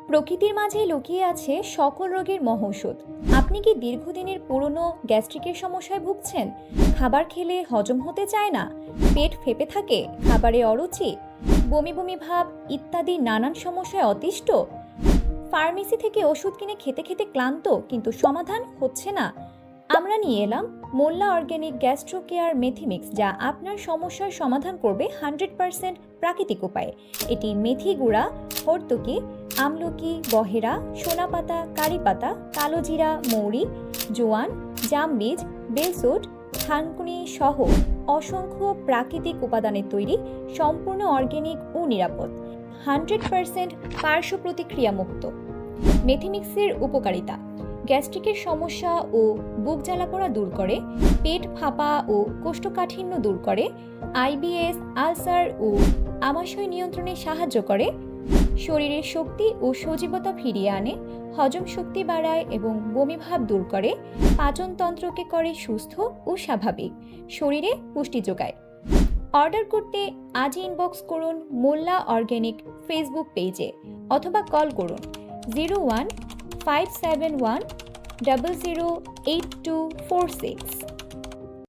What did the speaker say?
প্রকৃতির মাঝে লুকিয়ে আছে সকল রোগের মহৌষধ। আপনি কি দীর্ঘদিনের পুরনো গ্যাস্ট্রিকের সমস্যায় ভুগছেন? খাবার খেলে হজম হতে চায় না, পেট ফেঁপে থাকে, খাবারে অরুচি, বমি বমি ভাব ইত্যাদি নানান সমস্যায় অতিষ্ঠ? ফার্মেসি থেকে ওষুধ কিনে খেতে খেতে ক্লান্ত, কিন্তু সমাধান হচ্ছে না? আমরা নিয়ে এলাম মোল্লা অর্গ্যানিক গ্যাস্ট্রো কেয়ার মেথি মিক্স, যা আপনার সমস্যার সমাধান করবে 100% প্রাকৃতিক উপায়ে। এটি মেথি গুঁড়া, হর্তকি, আমলকি, বহেরা, সোনাপাতা, কারি পাতা, কালোজিরা, মৌরি, জোয়ান, জামবীজ, বেলসুট, থানকুনি সহ অসংখ্য প্রাকৃতিক উপাদানের তৈরি, সম্পূর্ণ অর্গ্যানিক ও নিরাপদ, 100% পার্শ্ব প্রতিক্রিয়া মুক্ত। মেথি মিক্সের উপকারিতা: গ্যাস্ট্রিকের সমস্যা ও বুক জ্বালাপোড়া দূর করে, পেট ফাঁপা ও কোষ্ঠকাঠিন্য দূর করে, আইবিএস, আলসার ও আমাশয় নিয়ন্ত্রণে সাহায্য করে, শরীরের শক্তি ও সজীবতা ফিরিয়ে আনে, হজম শক্তি বাড়ায় এবং বমিভাব দূর করে, পাচনতন্ত্রকে করে সুস্থ ও স্বাভাবিক, শরীরে পুষ্টি যোগায়। অর্ডার করতে আজই ইনবক্স করুন মোল্লা অর্গ্যানিক ফেসবুক পেজে অথবা কল করুন 01-571-008246।